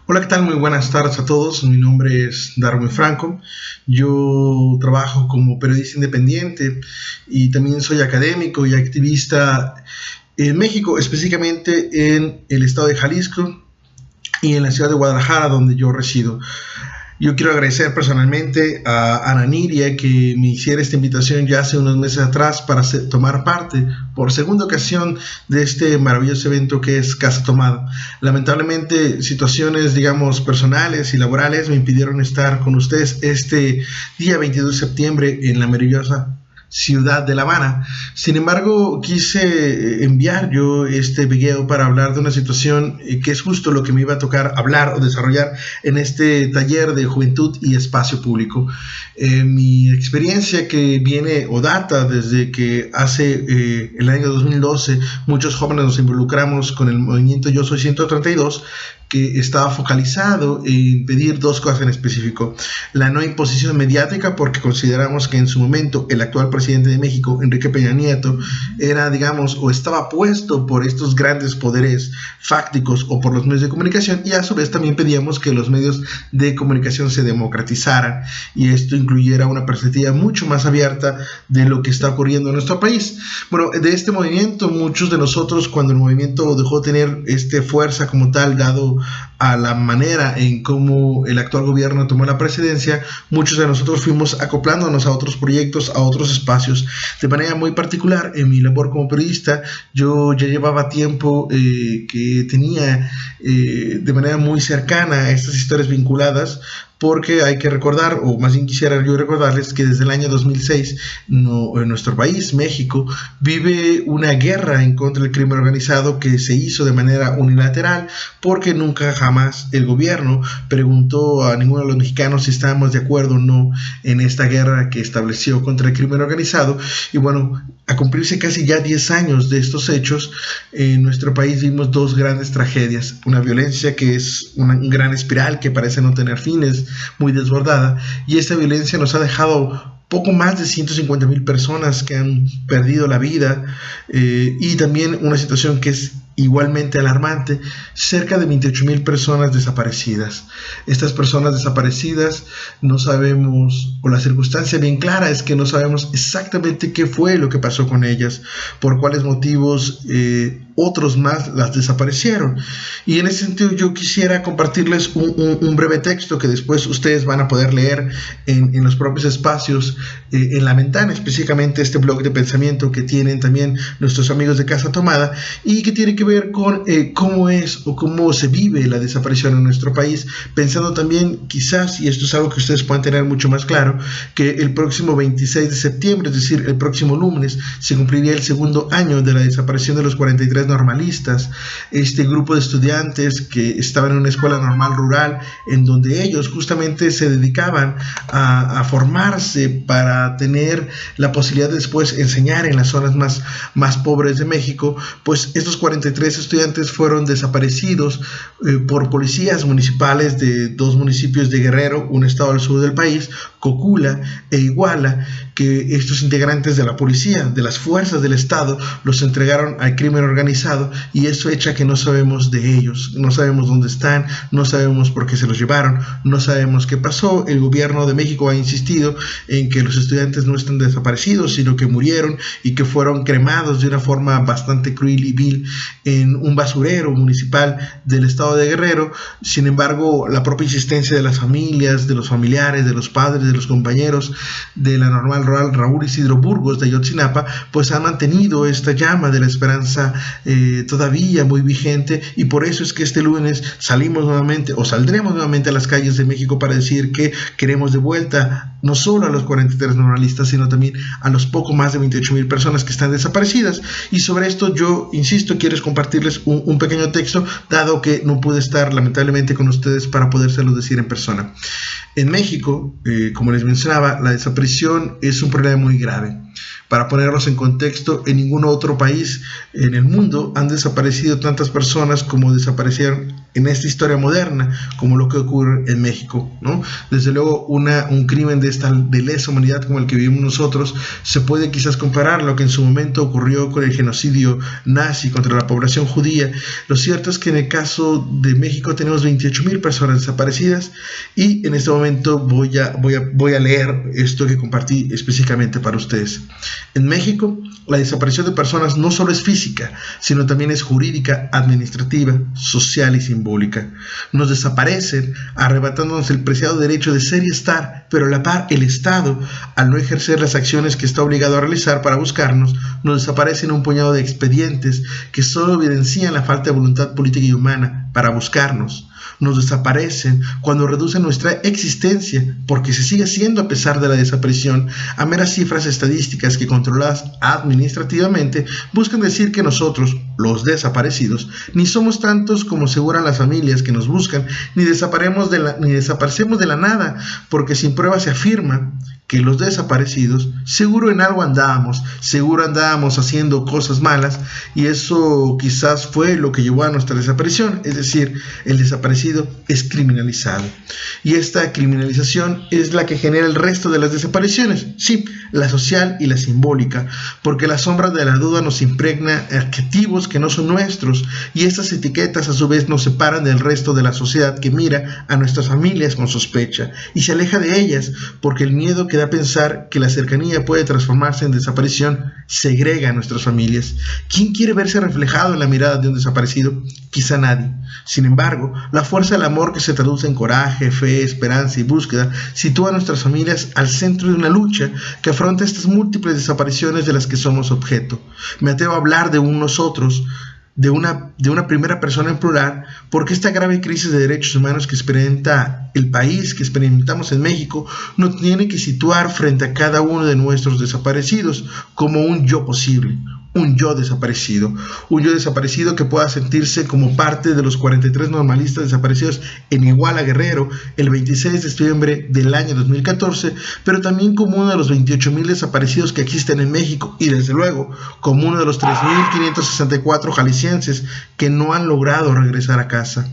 Hola, ¿qué tal? Muy buenas tardes a todos. Mi nombre es Darwin Franco. Yo trabajo como periodista independiente y también soy académico y activista en México, específicamente en el estado de Jalisco y en la ciudad de Guadalajara, donde yo resido. Yo quiero agradecer personalmente a Ana Niria que me hiciera esta invitación ya hace unos meses atrás para tomar parte por segunda ocasión de este maravilloso evento que es Casa Tomada. Lamentablemente situaciones, digamos, personales y laborales me impidieron estar con ustedes este día 22 de septiembre en la maravillosa ciudad de La Habana. Sin embargo, quise enviar yo este video para hablar de una situación que es justo lo que me iba a tocar hablar o desarrollar en este taller de juventud y espacio público. Mi experiencia que viene o data desde que hace el año 2012 muchos jóvenes nos involucramos con el movimiento Yo Soy 132, que estaba focalizado en pedir dos cosas en específico: la no imposición mediática, porque consideramos que en su momento el actual presidente de México, Enrique Peña Nieto, era, digamos, o estaba puesto por estos grandes poderes fácticos o por los medios de comunicación, y a su vez también pedíamos que los medios de comunicación se democratizaran y esto incluyera una perspectiva mucho más abierta de lo que está ocurriendo en nuestro país. Bueno, de este movimiento, muchos de nosotros, cuando el movimiento dejó de tener fuerza como tal, dado a la manera en cómo el actual gobierno tomó la presidencia, muchos de nosotros fuimos acoplándonos a otros proyectos, a otros espacios. De manera muy particular, en mi labor como periodista, yo ya llevaba tiempo que tenía de manera muy cercana estas historias vinculadas, porque hay que recordar, o más bien quisiera yo recordarles, que desde el año 2006 en nuestro país, México, vive una guerra en contra del crimen organizado que se hizo de manera unilateral, porque nunca jamás el gobierno preguntó a ninguno de los mexicanos si estábamos de acuerdo o no en esta guerra que estableció contra el crimen organizado. Y bueno, a cumplirse casi ya 10 años de estos hechos, en nuestro país vimos dos grandes tragedias: una violencia que es una gran espiral que parece no tener fines, muy desbordada, y esta violencia nos ha dejado poco más de 150,000 personas que han perdido la vida, y también una situación que es igualmente alarmante: cerca de 28,000 personas desaparecidas. Estas personas desaparecidas no sabemos, o la circunstancia bien clara es que no sabemos exactamente qué fue lo que pasó con ellas, por cuáles motivos otros más las desaparecieron. Y en ese sentido yo quisiera compartirles un breve texto que después ustedes van a poder leer en los propios espacios, en La Ventana, específicamente este blog de pensamiento que tienen también nuestros amigos de Casa Tomada, y que tiene que ver con cómo es o cómo se vive la desaparición en nuestro país, pensando también quizás, y esto es algo que ustedes puedan tener mucho más claro, que el próximo 26 de septiembre, es decir, el próximo lunes, se cumpliría el segundo año de la desaparición de los 43 normalistas, este grupo de estudiantes que estaban en una escuela normal rural, en donde ellos justamente se dedicaban a formarse para tener la posibilidad de después enseñar en las zonas más pobres de México. Pues estos 43 estudiantes fueron desaparecidos por policías municipales de dos municipios de Guerrero, un estado al sur del país, Cocula e Iguala, que estos integrantes de la policía, de las fuerzas del Estado, los entregaron al crimen organizado, y eso echa que no sabemos de ellos, no sabemos dónde están, no sabemos por qué se los llevaron, no sabemos qué pasó. El gobierno de México ha insistido en que los estudiantes no están desaparecidos, sino que murieron y que fueron cremados de una forma bastante cruel y vil en un basurero municipal del estado de Guerrero. Sin embargo, la propia insistencia de las familias, de los familiares, de los padres, de los compañeros de la normal rural Raúl Isidro Burgos de Ayotzinapa, pues han mantenido esta llama de la esperanza todavía muy vigente, y por eso es que este lunes salimos nuevamente, o saldremos nuevamente a las calles de México para decir que queremos de vuelta no solo a los 43 normalistas, sino también a los poco más de 28,000 personas que están desaparecidas. Y sobre esto yo insisto, quiero compartirles un pequeño texto, dado que no pude estar lamentablemente con ustedes para podérselos decir en persona. En México, como les mencionaba, la desaparición es un problema muy grave. Para ponerlos en contexto, en ningún otro país en el mundo han desaparecido tantas personas como desaparecieron en esta historia moderna, como lo que ocurre en México, ¿no? Desde luego, un crimen de lesa humanidad como el que vivimos nosotros se puede quizás comparar a lo que en su momento ocurrió con el genocidio nazi contra la población judía. Lo cierto es que en el caso de México tenemos 28,000 personas desaparecidas, y en este momento voy a leer esto que compartí específicamente para ustedes. En México, la desaparición de personas no solo es física, sino también es jurídica, administrativa, social y simbólica. Nos desaparecen arrebatándonos el preciado derecho de ser y estar, pero a la par el Estado, al no ejercer las acciones que está obligado a realizar para buscarnos, nos desaparecen un puñado de expedientes que solo evidencian la falta de voluntad política y humana para buscarnos. Nos desaparecen cuando reducen nuestra existencia, porque se sigue haciendo a pesar de la desaparición, a meras cifras estadísticas que, controladas administrativamente, buscan decir que nosotros, los desaparecidos, ni somos tantos como aseguran las familias que nos buscan, ni desaparecemos de la nada, porque sin prueba se afirma que los desaparecidos seguro en algo andábamos, seguro andábamos haciendo cosas malas, y eso quizás fue lo que llevó a nuestra desaparición. Es decir, el desaparecido es criminalizado, y esta criminalización es la que genera el resto de las desapariciones, sí, la social y la simbólica, porque la sombra de la duda nos impregna adjetivos que no son nuestros, y estas etiquetas a su vez nos separan del resto de la sociedad, que mira a nuestras familias con sospecha y se aleja de ellas, porque el miedo que da a pensar que la cercanía puede transformarse en desaparición segrega a nuestras familias. ¿Quién quiere verse reflejado en la mirada de un desaparecido? Quizá nadie. Sin embargo, la fuerza del amor, que se traduce en coraje, fe, esperanza y búsqueda, sitúa a nuestras familias al centro de una lucha que afronta estas múltiples desapariciones de las que somos objeto. Me atrevo a hablar de un nosotros, de una primera persona en plural, porque esta grave crisis de derechos humanos que experimenta el país, que experimentamos en México, nos tiene que situar frente a cada uno de nuestros desaparecidos como un yo posible, un yo desaparecido que pueda sentirse como parte de los 43 normalistas desaparecidos en Iguala, Guerrero, el 26 de septiembre del año 2014, pero también como uno de los 28,000 desaparecidos que existen en México, y desde luego como uno de los 3,564 jaliscienses que no han logrado regresar a casa.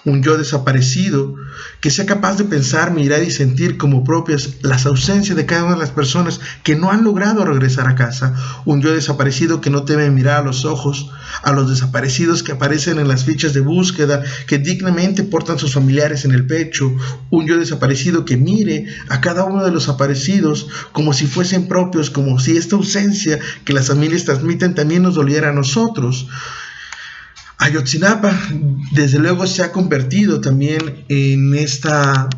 Un yo desaparecido que sea capaz de pensar, mirar y sentir como propias las ausencias de cada una de las personas que no han logrado regresar a casa. Un yo desaparecido que no teme mirar a los ojos a los desaparecidos que aparecen en las fichas de búsqueda, que dignamente portan sus familiares en el pecho. Un yo desaparecido que mire a cada uno de los desaparecidos como si fuesen propios, como si esta ausencia que las familias transmiten también nos doliera a nosotros. Ayotzinapa, desde luego, se ha convertido también en esta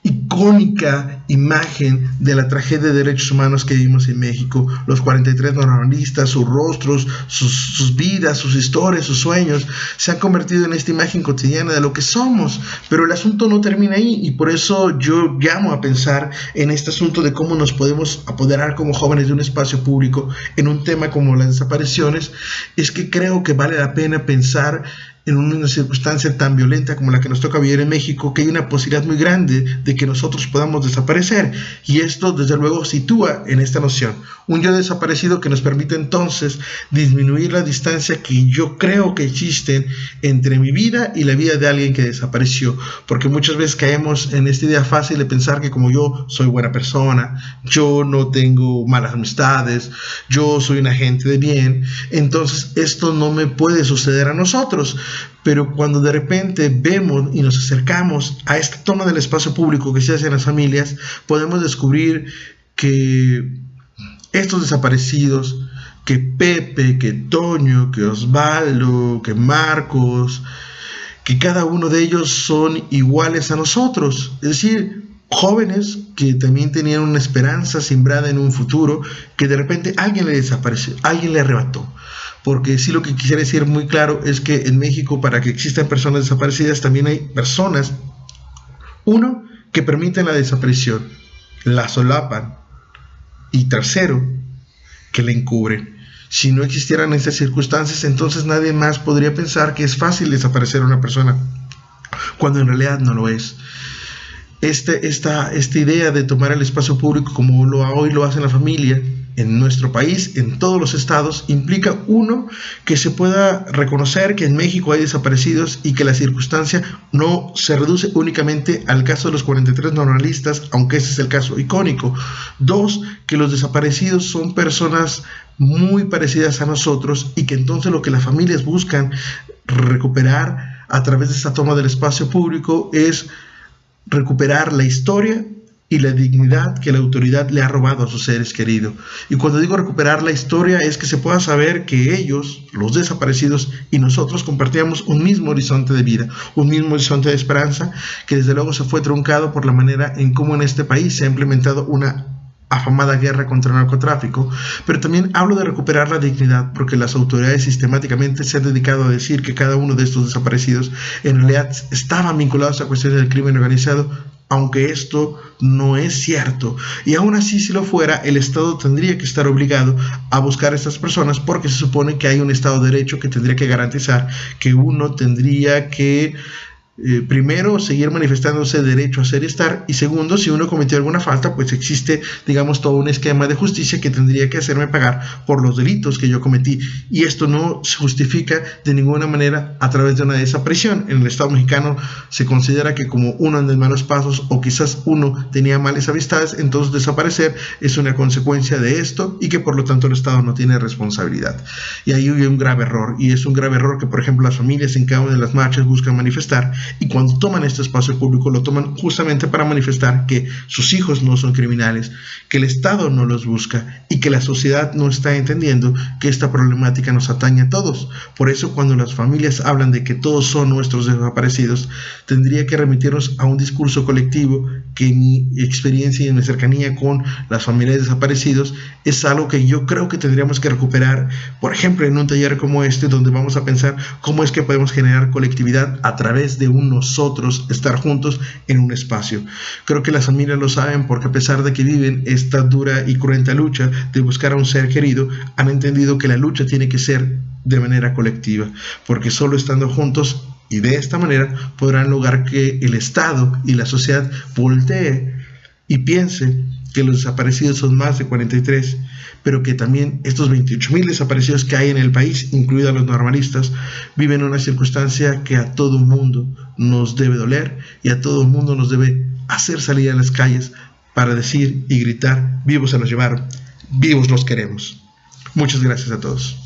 icónica imagen de la tragedia de derechos humanos que vivimos en México. Los 43 normalistas, sus rostros, sus vidas, sus historias, sus sueños, se han convertido en esta imagen cotidiana de lo que somos. Pero el asunto no termina ahí, y por eso yo llamo a pensar en este asunto de cómo nos podemos apoderar como jóvenes de un espacio público en un tema como las desapariciones. Es que creo que vale la pena pensar en una circunstancia tan violenta como la que nos toca vivir en México, que hay una posibilidad muy grande de que nosotros podamos desaparecer, y esto desde luego sitúa en esta noción un yo desaparecido que nos permite entonces disminuir la distancia que yo creo que existe entre mi vida y la vida de alguien que desapareció, porque muchas veces caemos en esta idea fácil de pensar que como yo soy buena persona, yo no tengo malas amistades, yo soy un agente de bien, entonces esto no me puede suceder a nosotros. Pero cuando de repente vemos y nos acercamos a esta toma del espacio público que se hace en las familias, podemos descubrir que estos desaparecidos, que Pepe, que Toño, que Osvaldo, que Marcos, que cada uno de ellos son iguales a nosotros, es decir, jóvenes que también tenían una esperanza sembrada en un futuro, que de repente alguien le desapareció, alguien le arrebató. Porque sí, lo que quisiera decir muy claro es que en México, para que existan personas desaparecidas, también hay personas, uno, que permiten la desaparición, la solapan, y tercero, que la encubren. Si no existieran estas circunstancias, entonces nadie más podría pensar que es fácil desaparecer a una persona, cuando en realidad no lo es. esta idea de tomar el espacio público como hoy lo hace la familia en nuestro país, en todos los estados, implica, uno, que se pueda reconocer que en México hay desaparecidos y que la circunstancia no se reduce únicamente al caso de los 43 normalistas, aunque ese es el caso icónico. Dos, que los desaparecidos son personas muy parecidas a nosotros y que entonces lo que las familias buscan recuperar a través de esta toma del espacio público es recuperar la historia y la dignidad que la autoridad le ha robado a sus seres queridos. Y cuando digo recuperar la historia es que se pueda saber que ellos, los desaparecidos, y nosotros compartíamos un mismo horizonte de vida, un mismo horizonte de esperanza, que desde luego se fue truncado por la manera en cómo en este país se ha implementado una afamada guerra contra el narcotráfico, pero también hablo de recuperar la dignidad, porque las autoridades sistemáticamente se han dedicado a decir que cada uno de estos desaparecidos en realidad estaban vinculados a cuestiones del crimen organizado, aunque esto no es cierto. Y aún así, si lo fuera, el Estado tendría que estar obligado a buscar a estas personas, porque se supone que hay un Estado de Derecho que tendría que garantizar que uno tendría que primero, seguir manifestándose derecho a ser y estar, y segundo, si uno cometió alguna falta, pues existe, digamos, todo un esquema de justicia que tendría que hacerme pagar por los delitos que yo cometí, y esto no se justifica de ninguna manera a través de una desaparición. En el Estado mexicano se considera que como uno anda en malos pasos o quizás uno tenía malas amistades, entonces desaparecer es una consecuencia de esto y que por lo tanto el Estado no tiene responsabilidad. Y ahí hay un grave error, y es un grave error que, por ejemplo, las familias en cada una de las marchas buscan manifestar, y cuando toman este espacio público lo toman justamente para manifestar que sus hijos no son criminales, que el Estado no los busca y que la sociedad no está entendiendo que esta problemática nos atañe a todos. Por eso, cuando las familias hablan de que todos son nuestros desaparecidos, tendría que remitirnos a un discurso colectivo que en mi experiencia y en mi cercanía con las familias desaparecidos es algo que yo creo que tendríamos que recuperar, por ejemplo, en un taller como este, donde vamos a pensar cómo es que podemos generar colectividad a través de nosotros estar juntos en un espacio. Creo que las familias lo saben, porque a pesar de que viven esta dura y cruenta lucha de buscar a un ser querido, han entendido que la lucha tiene que ser de manera colectiva, porque solo estando juntos y de esta manera podrán lograr que el Estado y la sociedad voltee y piense que los desaparecidos son más de 43, pero que también estos 28,000 desaparecidos que hay en el país, incluidos los normalistas, viven una circunstancia que a todo mundo nos debe doler y a todo mundo nos debe hacer salir a las calles para decir y gritar: vivos se los llevaron, vivos los queremos. Muchas gracias a todos.